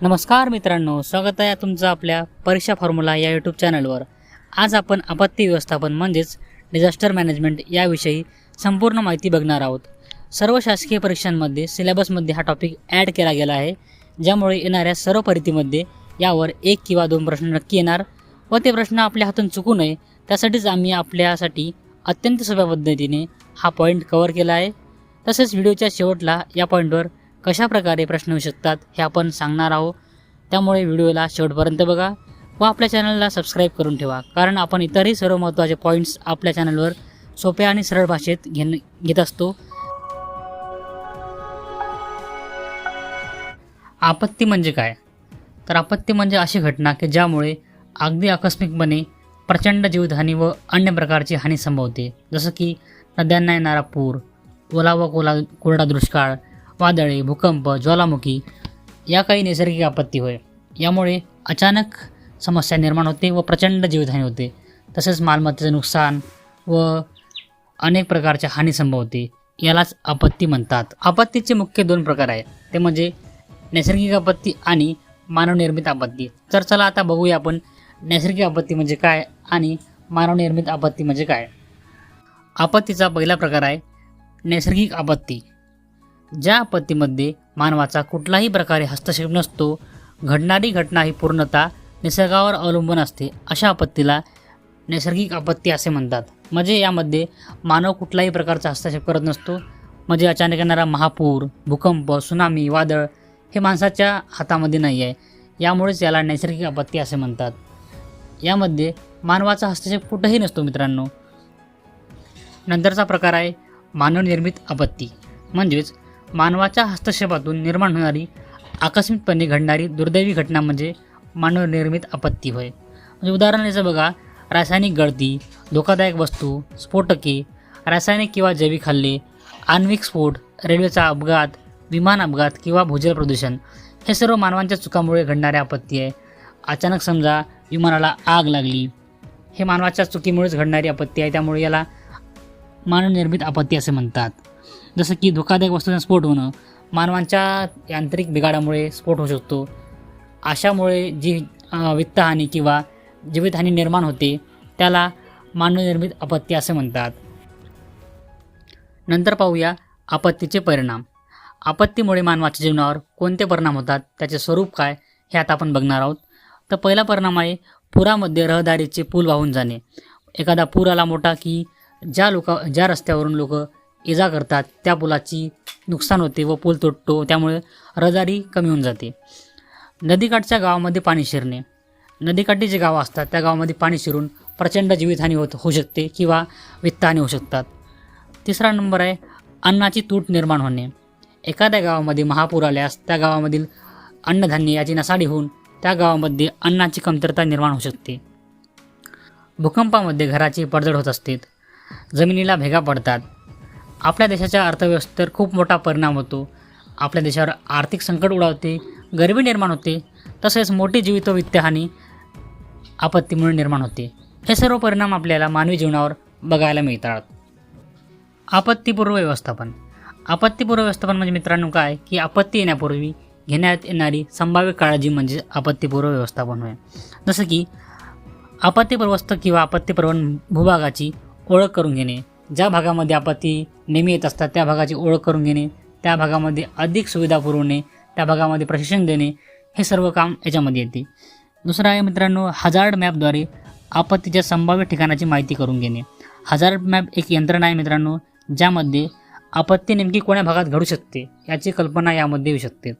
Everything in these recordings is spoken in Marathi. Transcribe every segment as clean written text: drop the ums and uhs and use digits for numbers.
नमस्कार मित्रांनो, स्वागत आहे तुमचं आपल्या परीक्षा फॉर्म्युला या यूट्यूब चॅनलवर। आज आपण आपत्ती व्यवस्थापन म्हणजेच डिझास्टर मॅनेजमेंट याविषयी संपूर्ण माहिती बघणार आहोत। सर्व शासकीय परीक्षांमध्ये सिलेबसमध्ये हा टॉपिक ॲड केला गेला आहे, ज्यामुळे येणाऱ्या सर्व परीक्षेमध्ये यावर 1 किंवा 2 प्रश्न नक्की येणार व ते प्रश्न आपल्या हातून चुकू नये त्यासाठीच आम्ही आपल्यासाठी अत्यंत सोप्या पद्धतीने हा पॉईंट कव्हर केला आहे। तसेच व्हिडिओच्या शेवटला या पॉईंटवर कशा प्रकारे प्रश्न येऊ शकतात हे आपण सांगणार आहोत। त्यामुळे व्हिडिओला शेवटपर्यंत बघा व आपल्या चॅनलला सबस्क्राईब करून ठेवा, कारण आपण इतरही सर्व महत्त्वाचे पॉईंट्स आपल्या चॅनलवर सोप्या आणि सरळ भाषेत घेत असतो। आपत्ती म्हणजे काय? तर आपत्ती म्हणजे अशी घटना की ज्यामुळे अगदी आकस्मिकपणे प्रचंड जीवितहानी व अन्य प्रकारची हानी संभवते, जसं की नद्यांना येणारा पूर, ओला व कोरडा दुष्काळ, वादळे, भूकंप, ज्वालामुखी या काही नैसर्गिक आपत्ती होय। यामुळे अचानक समस्या निर्माण होते व प्रचंड जीवितहानी होते। तसेच मालमत्तेचे नुकसान व अनेक प्रकारच्या हानी संभवते, यालाच आपत्ती म्हणतात। आपत्तीचे मुख्य 2 प्रकार आहेत, ते म्हणजे नैसर्गिक आपत्ती आणि मानवनिर्मित आपत्ती। तर चला आता बघूया आपण नैसर्गिक आपत्ती म्हणजे काय आणि मानवनिर्मित आपत्ती म्हणजे काय। आपत्तीचा पहिला प्रकार आहे नैसर्गिक आपत्ती। ज्या आपत्तीमध्ये मानवाचा कुठलाही प्रकारे हस्तक्षेप नसतो, घडणारी घटना ही पूर्णतः निसर्गावर अवलंबून असते, अशा आपत्तीला नैसर्गिक आपत्ती असे म्हणतात। म्हणजे यामध्ये मानव कुठलाही प्रकारचा हस्तक्षेप करत नसतो। म्हणजे अचानक येणारा महापूर, भूकंप, सुनामी, वादळ हे माणसाच्या हातामध्ये नाही आहे, यामुळेच याला नैसर्गिक आपत्ती असे म्हणतात। यामध्ये मानवाचा हस्तक्षेप कुठेही नसतो मित्रांनो। नंतरचा प्रकार आहे मानवनिर्मित आपत्ती। म्हणजेच मानवाच्या हस्तक्षेपातून निर्माण होणारी आकस्मिकपणे घडणारी दुर्दैवी घटना म्हणजे मानवनिर्मित आपत्ती होय। म्हणजे उदाहरण याचं बघा, रासायनिक गळती, धोकादायक वस्तू, स्फोटके, रासायनिक किंवा जैविक हल्ले, आण्विक स्फोट, रेल्वेचा अपघात, विमान अपघात किंवा भूजल प्रदूषण हे सर्व मानवांच्या चुकामुळे घडणाऱ्या आपत्ती आहे। अचानक समजा विमानाला आग लागली, हे मानवाच्या चुकीमुळेच घडणारी आपत्ती आहे, त्यामुळे याला मानवनिर्मित आपत्ती असे म्हणतात। जसं की धोकादायक वस्तूंचा स्फोट होणं, मानवांच्या यांत्रिक बिघाडामुळे स्फोट होऊ शकतो। अशामुळे जी वित्तहानी किंवा जीवितहानी निर्माण होते त्याला मानवनिर्मित आपत्ती असे म्हणतात। नंतर पाहूया आपत्तीचे परिणाम। आपत्तीमुळे मानवाच्या जीवनावर कोणते परिणाम होतात, त्याचे स्वरूप काय हे आता आपण बघणार आहोत। तर पहिला परिणाम आहे पुरामध्ये रहदारीचे पूल वाहून जाणे। एखादा पूर आला मोठा की ज्या रस्त्यावरून लोक इजा करतात त्या पुलाची नुकसान होते व पूल तुटतो, त्यामुळे रहदारी कमी होऊन जाते। नदीकाठच्या गावामध्ये पाणी शिरणे, नदीकाठी जे गावं असतात त्या गावामध्ये पाणी शिरून प्रचंड जीवितहानी होऊ शकते किंवा वित्तहानी होऊ शकतात। तिसरा नंबर आहे अन्नाची तूट निर्माण होणे। एखाद्या गावामध्ये महापूर आल्यास त्या गावामधील अन्नधान्य याची नासाडी होऊन त्या गावामध्ये अन्नाची कमतरता निर्माण होऊ शकते। भूकंपामध्ये घराची पडझड होत असते, जमिनीला भेगा पडतात। आपल्या देशाच्या अर्थव्यवस्थेवर खूप मोठा परिणाम होतो। आपल्या देशावर आर्थिक संकट ओढवते, गरिबी निर्माण होते, तसेच मोठी जीवित व वित्तहानी आपत्तीमुळे निर्माण होते। हे सर्व परिणाम आपल्याला मानवी जीवनावर बघायला मिळतात। आपत्तीपूर्व व्यवस्थापन। आपत्तीपूर्व व्यवस्थापन म्हणजे मित्रांनो काय की आपत्ती येण्यापूर्वी घेण्यात येणारी संभाव्य काळजी म्हणजे आपत्तीपूर्व व्यवस्थापन होय। जसं की आपत्तीप्रवस्त किंवा आपत्तीप्रवण भूभागाची ओळख करून घेणे। ज्या भागामध्ये आपत्ती नेहमी येत असतात त्या भागाची ओळख करून घेणे, त्या भागामध्ये अधिक सुविधा पुरवणे, त्या भागामध्ये प्रशिक्षण देणे, हे सर्व काम याच्यामध्ये येते। दुसरं आहे मित्रांनो हजार्ड मॅपद्वारे आपत्तीच्या संभाव्य ठिकाणाची माहिती करून घेणे। हजार्ड मॅप एक यंत्रणा आहे मित्रांनो, ज्यामध्ये आपत्ती नेमकी कोण्या भागात घडू शकते याची कल्पना यामध्ये येऊ शकते,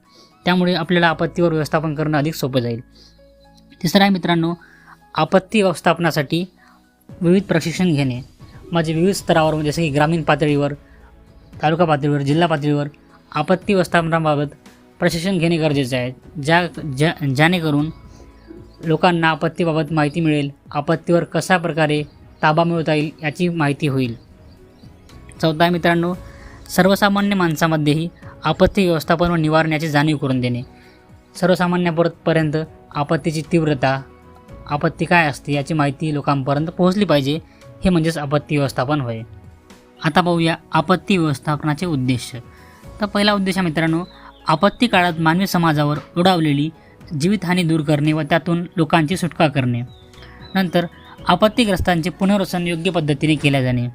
त्यामुळे आपल्याला आपत्तीवर व्यवस्थापन करणं अधिक सोपं जाईल। तिसरं आहे मित्रांनो आपत्ती व्यवस्थापनासाठी विविध प्रशिक्षण घेणे। म्हणजे विविध स्तरावर जसे की ग्रामीण पातळीवर, तालुका पातळीवर, जिल्हा पातळीवर आपत्ती व्यवस्थापनाबाबत प्रशिक्षण घेणे गरजेचे आहे, जेणेकरून लोकांना आपत्तीबाबत माहिती मिळेल, आपत्तीवर कशा प्रकारे ताबा मिळवता येईल याची माहिती होईल। चौथा आहे मित्रांनो सर्वसामान्य माणसामध्येही आपत्ती व्यवस्थापन व निवारण याची जाणीव करून देणे। सर्वसामान्यापर्यंत आपत्तीची तीव्रता, आपत्ती काय असते याची माहिती लोकांपर्यंत पोहोचली पाहिजे, हे म्हणजेच आपत्ती व्यवस्थापन होय। आता पाहूया आपत्ती व्यवस्थापनाचे उद्देश। तर पहिला उद्देश मित्रांनो आपत्ती काळात मानवी समाजावर ओढावलेली जीवितहानी दूर करणे व त्यातून लोकांची सुटका करणे. नंतर आपत्तीग्रस्तांचे पुनर्वसन योग्य पद्धतीने केले जाणे.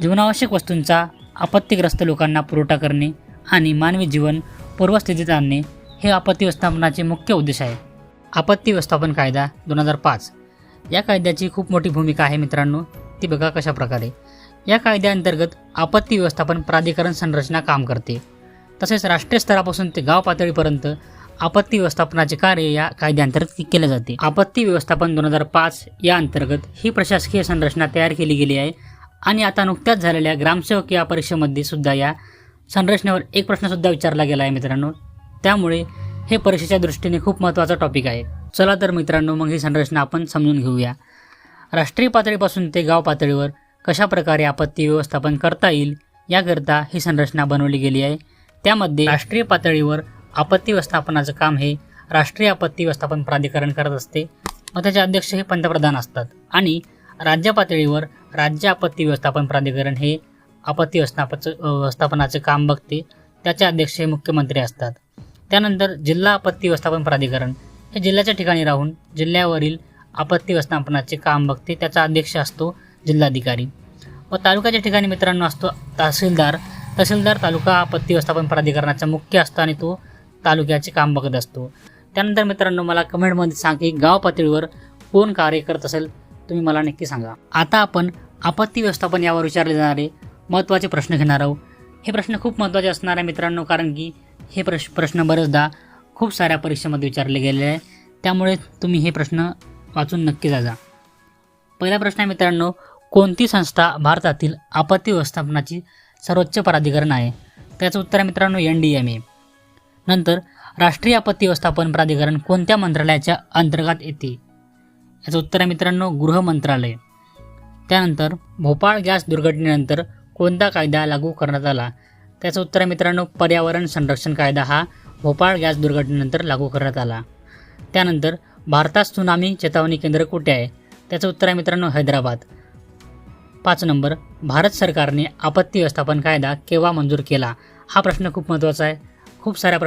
जीवनावश्यक वस्तूंचा आपत्तीग्रस्त लोकांना पुरवठा करणे आणि मानवी जीवन पूर्वस्थितीत आणणे हे आपत्ती व्यवस्थापनाचे मुख्य उद्देश आहे. आपत्ती व्यवस्थापन कायदा 2005 या कायद्याची खूप मोठी भूमिका आहे मित्रांनो. ती बघा कशा प्रकारे. या कायद्याअंतर्गत आपत्ती व्यवस्थापन प्राधिकरण संरचना काम करते. तसेच राष्ट्रीय स्तरापासून ते गाव पातळीपर्यंत आपत्ती व्यवस्थापनाचे कार्य या कायद्याअंतर्गत केले जाते. आपत्ती व्यवस्थापन 2005 या अंतर्गत ही प्रशासकीय संरचना तयार केली गेली आहे आणि आता नुकत्याच झालेल्या ग्रामसेवक या परीक्षेमध्ये सुद्धा या संरचनेवर एक प्रश्नसुद्धा विचारला गेला आहे मित्रांनो. त्यामुळे हे परीक्षेच्या दृष्टीने खूप महत्त्वाचा टॉपिक आहे. चला तर मित्रांनो, मग ही संरचना आपण समजून घेऊया. राष्ट्रीय पातळीपासून ते गाव पातळीवर कशा प्रकारे आपत्ती व्यवस्थापन करता येईल याकरता ही संरचना बनवली गेली आहे. त्यामध्ये राष्ट्रीय पातळीवर आपत्ती व्यवस्थापनाचं काम हे राष्ट्रीय आपत्ती व्यवस्थापन प्राधिकरण करत असते व त्याचे अध्यक्ष हे पंतप्रधान असतात. आणि राज्य पातळीवर राज्य आपत्ती व्यवस्थापन प्राधिकरण हे आपत्ती व्यवस्थापनाचे काम बघते. त्याचे अध्यक्ष हे मुख्यमंत्री असतात. त्यानंतर जिल्हा आपत्ती व्यवस्थापन प्राधिकरण हे जिल्ह्याच्या ठिकाणी राहून जिल्ह्यावरील आपत्ती व्यवस्थापनाचे काम बघते. त्याचा अध्यक्ष असतो जिल्हाधिकारी. व तालुक्याच्या ठिकाणी मित्रांनो असतो तहसीलदार. तहसीलदार तालुका आपत्ती व्यवस्थापन प्राधिकरणाचा मुख्य असतो आणि तो तालुक्याचे काम बघत असतो. त्यानंतर मित्रांनो, मला कमेंटमध्ये सांगा की गाव पातळीवर कोण कार्य करत असेल, तुम्ही मला नक्की सांगा. आता आपण आपत्ती व्यवस्थापन यावर विचारले जाणारे महत्त्वाचे प्रश्न घेणार आहोत. हे प्रश्न खूप महत्त्वाचे असणार आहे मित्रांनो, कारण की हे प्रश्न बरेचदा खूप साऱ्या परीक्षेमध्ये विचारले गेलेले आहे. त्यामुळे तुम्ही हे प्रश्न वाचून नक्की जा. पहिला प्रश्न आहे मित्रांनो, कोणती संस्था भारतातील आपत्ती व्यवस्थापनाची सर्वोच्च प्राधिकरण आहे? त्याचं उत्तर आहे मित्रांनो NDMA. नंतर राष्ट्रीय आपत्ती व्यवस्थापन प्राधिकरण कोणत्या मंत्रालयाच्या अंतर्गत येते? याचं उत्तर आहे मित्रांनो गृह मंत्रालय. त्यानंतर भोपाळ गॅस दुर्घटनेनंतर कोणता कायदा लागू करण्यात आला? त्याचं उत्तर आहे मित्रांनो पर्यावरण संरक्षण कायदा हा भोपाळ गॅस दुर्घटनेनंतर लागू करण्यात आला. त्यानंतर भारतात त्सुनामी चेतावणी केंद्र कुठे आहे? त्याचं उत्तर आहे मित्रांनो हैदराबाद. 5 नंबर, भारत सरकारने आपत्ती व्यवस्थापन कायदा केव्हा मंजूर केला? हा प्रश्न खूप महत्त्वाचा आहे. खूप साऱ्या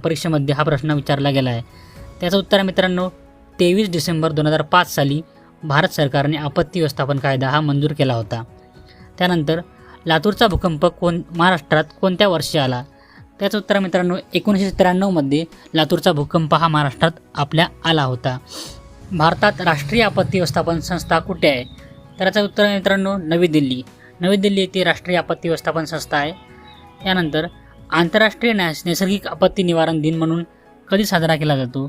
परीक्षेमध्ये हा प्रश्न विचारला गेला आहे. त्याचं उत्तर आहे मित्रांनो 23 डिसेंबर 2005 साली भारत सरकारने आपत्ती व्यवस्थापन कायदा हा मंजूर केला होता. त्यानंतर लातूरचा भूकंप महाराष्ट्रात कोणत्या वर्षी आला? त्याचं उत्तर मित्रांनो 1993 मध्ये लातूरचा भूकंप हा महाराष्ट्रात आपल्या आला होता. भारतात राष्ट्रीय आपत्ती व्यवस्थापन संस्था कुठे आहे? तर याचं उत्तर मित्रांनो नवी दिल्ली. नवी दिल्ली येथे राष्ट्रीय आपत्ती व्यवस्थापन संस्था आहे. त्यानंतर आंतरराष्ट्रीय नैसर्गिक आपत्ती निवारण दिन म्हणून कधी साजरा केला जातो?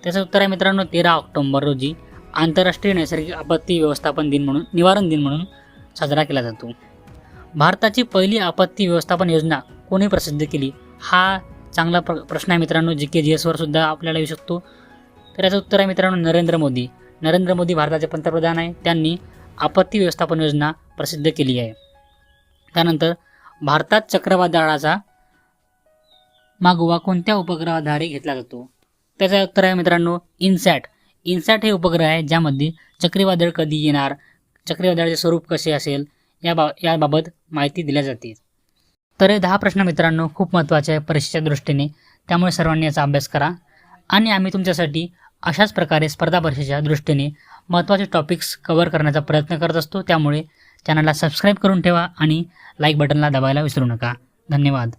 त्याचं उत्तर आहे मित्रांनो 13 ऑक्टोबर रोजी आंतरराष्ट्रीय नैसर्गिक आपत्ती व्यवस्थापन दिन म्हणून निवारण दिन म्हणून साजरा केला जातो. भारताची पहिली आपत्ती व्यवस्थापन योजना कोणी प्रसिद्ध केली? हा चांगला प्रश्न आहे मित्रांनो. GK वर सुद्धा आपल्याला येऊ शकतो. तर याचं उत्तर आहे मित्रांनो नरेंद्र मोदी. नरेंद्र मोदी भारताचे पंतप्रधान आहे. त्यांनी आपत्ती व्यवस्थापन योजना प्रसिद्ध केली आहे. त्यानंतर भारतात चक्रवादळाचा मागोवा कोणत्या उपग्रहाद्वारे घेतला जातो? त्याचं उत्तर आहे मित्रांनो इनसॅट. इनसॅट हे उपग्रह आहे ज्यामध्ये चक्रीवादळ कधी येणार, चक्रीवादळाचे स्वरूप कसे असेल याबाबत माहिती दिल्या जाते. तर हे 10 प्रश्न मित्रांनो खूप महत्त्वाचे आहे परीक्षेच्या दृष्टीने. त्यामुळे सर्वांनी याचा अभ्यास करा. आणि आम्ही तुमच्यासाठी अशाच प्रकारे स्पर्धा परीक्षेच्या दृष्टीने महत्त्वाचे टॉपिक्स कव्हर करण्याचा प्रयत्न करत असतो. त्यामुळे चॅनलला सबस्क्राईब करून ठेवा आणि लाईक बटनला दाबायला विसरू नका. धन्यवाद.